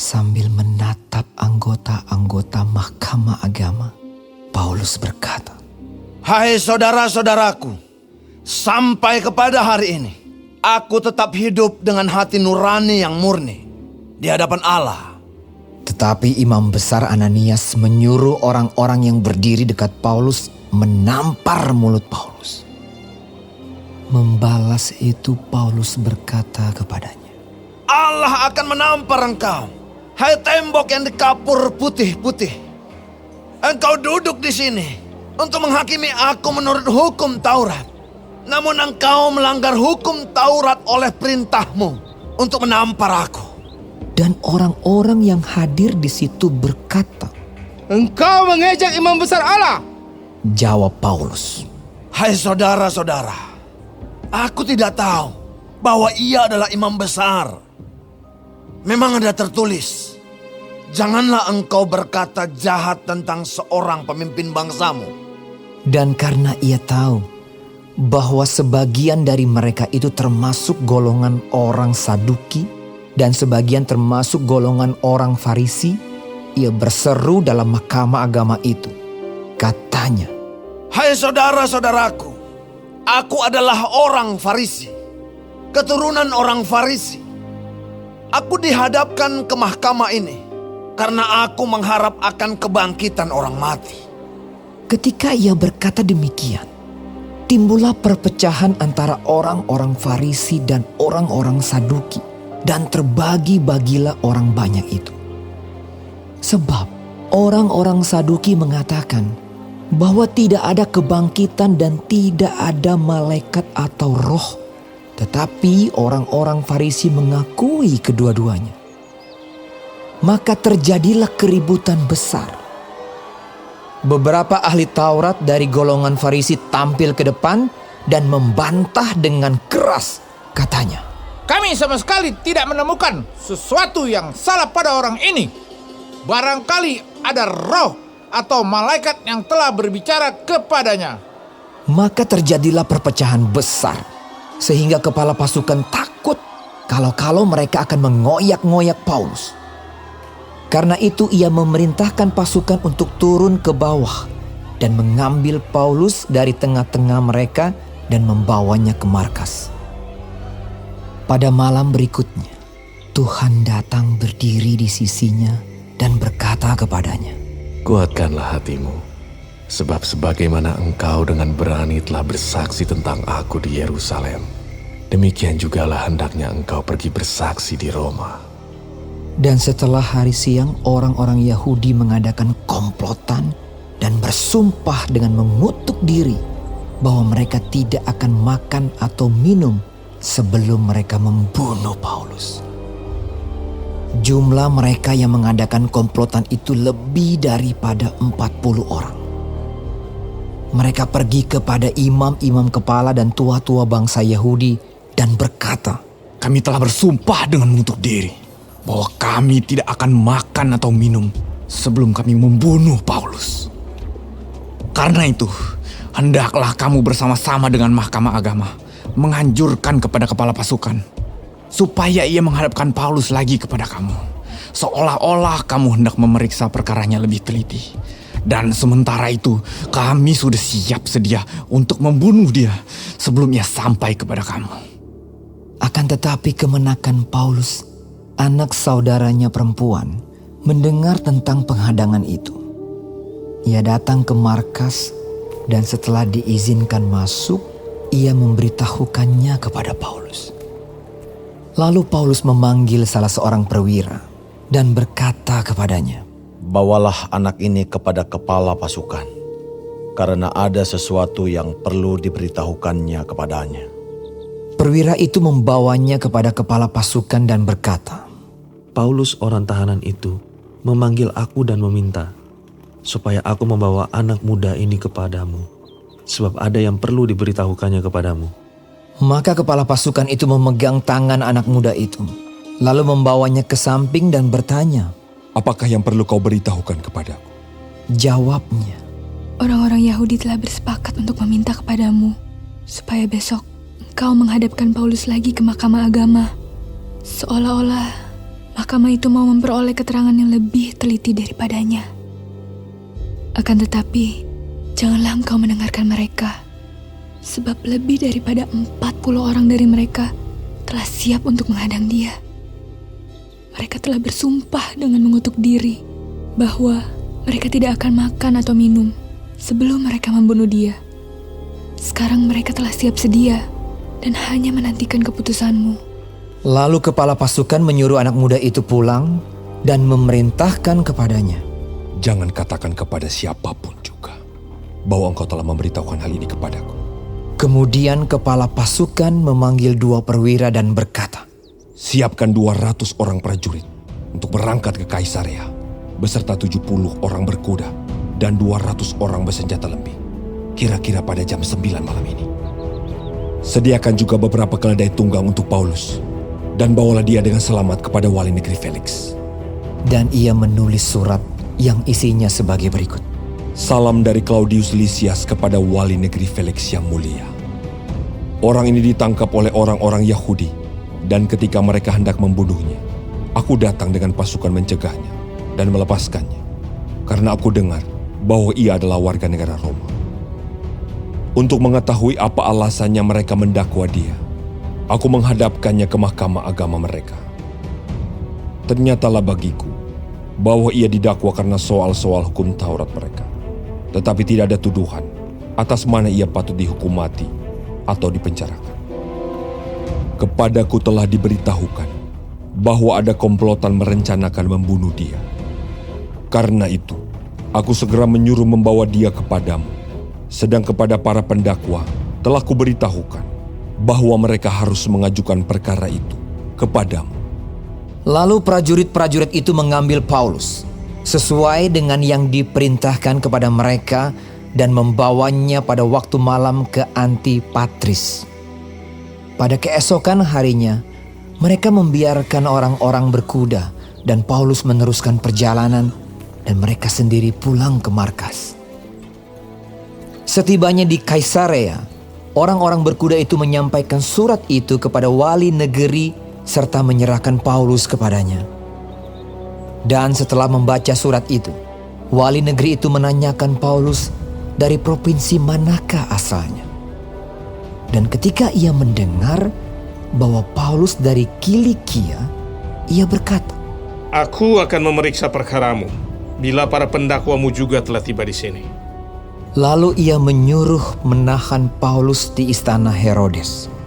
Sambil menatap anggota-anggota Mahkamah Agama, Paulus berkata, "Hai saudara-saudaraku, sampai kepada hari ini, aku tetap hidup dengan hati nurani yang murni di hadapan Allah." Tetapi Imam Besar Ananias menyuruh orang-orang yang berdiri dekat Paulus menampar mulut Paulus. Membalas itu Paulus berkata kepadanya, "Allah akan menampar engkau, hai tembok yang dikapur putih-putih. Engkau duduk di sini untuk menghakimi aku menurut hukum Taurat. Namun engkau melanggar hukum Taurat oleh perintahmu untuk menampar aku." Dan orang-orang yang hadir di situ berkata, "Engkau mengejek imam besar Allah." Jawab Paulus, "Hai saudara-saudara, aku tidak tahu bahwa ia adalah imam besar. Memang ada tertulis, janganlah engkau berkata jahat tentang seorang pemimpin bangsamu." Dan karena ia tahu bahwa sebagian dari mereka itu termasuk golongan orang Saduki dan sebagian termasuk golongan orang Farisi, ia berseru dalam mahkamah agama itu. Katanya, "Hai saudara-saudaraku, aku adalah orang Farisi, keturunan orang Farisi. Aku dihadapkan ke mahkamah ini karena aku mengharap akan kebangkitan orang mati." ketika ia berkata demikian, timbullah perpecahan antara orang-orang Farisi dan orang-orang Saduki, dan terbagi-bagilah orang banyak itu. Sebab orang-orang Saduki mengatakan bahwa tidak ada kebangkitan dan tidak ada malaikat atau roh, tetapi orang-orang Farisi mengakui kedua-duanya. Maka terjadilah keributan besar. Beberapa ahli Taurat dari golongan Farisi tampil ke depan dan membantah dengan keras. Katanya, "Kami sama sekali tidak menemukan sesuatu yang salah pada orang ini. Barangkali ada roh atau malaikat yang telah berbicara kepadanya." maka terjadilah perpecahan besar, sehingga kepala pasukan takut kalau mereka akan mengoyak-ngoyak Paulus. Karena itu ia memerintahkan pasukan untuk turun ke bawah dan mengambil Paulus dari tengah-tengah mereka dan membawanya ke markas. Pada malam berikutnya, Tuhan datang berdiri di sisinya dan berkata kepadanya, "Kuatkanlah hatimu, sebab sebagaimana engkau dengan berani telah bersaksi tentang aku di Yerusalem, demikian jugalah hendaknya engkau pergi bersaksi di Roma." Dan setelah hari siang, orang-orang Yahudi mengadakan komplotan dan bersumpah dengan mengutuk diri bahwa mereka tidak akan makan atau minum sebelum mereka membunuh Paulus. Jumlah mereka yang mengadakan komplotan itu lebih daripada 40 orang. Mereka pergi kepada imam-imam kepala dan tua-tua bangsa Yahudi dan berkata, "Kami telah bersumpah dengan mengutuk diri bahwa kami tidak akan makan atau minum sebelum kami membunuh Paulus. Karena itu, hendaklah kamu bersama-sama dengan Mahkamah Agama menganjurkan kepada kepala pasukan supaya ia menghadapkan Paulus lagi kepada kamu, seolah-olah kamu hendak memeriksa perkaranya lebih teliti. Dan sementara itu, kami sudah siap sedia untuk membunuh dia sebelum ia sampai kepada kamu." Akan tetapi kemenakan Paulus, anak saudaranya perempuan, mendengar tentang penghadangan itu. Ia datang ke markas dan setelah diizinkan masuk, ia memberitahukannya kepada Paulus. Lalu Paulus memanggil salah seorang perwira dan berkata kepadanya, "Bawalah anak ini kepada kepala pasukan, karena ada sesuatu yang perlu diberitahukannya kepadanya." Perwira itu membawanya kepada kepala pasukan dan berkata, "Paulus orang tahanan itu memanggil aku dan meminta supaya aku membawa anak muda ini kepadamu, sebab ada yang perlu diberitahukannya kepadamu." Maka kepala pasukan itu memegang tangan anak muda itu, lalu membawanya ke samping dan bertanya. "Apakah yang perlu kau beritahukan kepadaku?" Jawabnya, "Orang-orang Yahudi telah bersepakat untuk meminta kepadamu supaya besok engkau menghadapkan Paulus lagi ke Mahkamah Agama, seolah-olah mahkamah itu mau memperoleh keterangan yang lebih teliti daripadanya. Akan tetapi, janganlah engkau mendengarkan mereka, sebab lebih daripada 40 orang dari mereka telah siap untuk menghadang dia. Mereka telah bersumpah dengan mengutuk diri bahwa mereka tidak akan makan atau minum sebelum mereka membunuh dia. Sekarang mereka telah siap sedia dan hanya menantikan keputusanmu. Lalu kepala pasukan menyuruh anak muda itu pulang dan memerintahkan kepadanya, Jangan katakan kepada siapapun juga bahwa engkau telah memberitahukan hal ini kepadaku. Kemudian kepala pasukan memanggil 2 perwira dan berkata, Siapkan 200 orang prajurit untuk berangkat ke Kaisarea beserta 70 orang berkuda dan 200 orang bersenjata lembing, kira-kira pada jam 9 malam ini. Sediakan juga beberapa keledai tunggang untuk Paulus dan bawalah dia dengan selamat kepada wali negeri Felix. dan ia menulis surat yang isinya sebagai berikut. Salam dari Claudius Lysias kepada wali negeri Felix yang mulia. Orang ini ditangkap oleh orang-orang Yahudi, dan ketika mereka hendak membunuhnya, aku datang dengan pasukan mencegahnya dan melepaskannya, karena aku dengar bahwa ia adalah warga negara Roma. Untuk mengetahui apa alasannya mereka mendakwa dia, aku menghadapkannya ke mahkamah agama mereka. Ternyatalah bagiku bahwa ia didakwa karena soal-soal hukum Taurat mereka, tetapi tidak ada tuduhan atas mana ia patut dihukum mati atau dipenjarakan. Kepadaku telah diberitahukan bahwa ada komplotan merencanakan membunuh dia. Karena itu, aku segera menyuruh membawa dia kepadamu, sedang kepada para pendakwa telah kuberitahukan bahwa mereka harus mengajukan perkara itu kepadamu. Lalu prajurit-prajurit itu mengambil Paulus sesuai dengan yang diperintahkan kepada mereka dan membawanya pada waktu malam ke Antipatris. Pada keesokan harinya, mereka membiarkan orang-orang berkuda dan Paulus meneruskan perjalanan dan mereka sendiri pulang ke markas. Setibanya di Kaisarea, orang-orang berkuda itu menyampaikan surat itu kepada wali negeri serta menyerahkan Paulus kepadanya. Dan setelah membaca surat itu, wali negeri itu menanyakan Paulus dari provinsi manakah asalnya. Dan ketika ia mendengar bahwa Paulus dari Kilikia, ia berkata, Aku akan memeriksa perkaramu bila para pendakwamu juga telah tiba di sini. Lalu ia menyuruh menahan Paulus di istana Herodes.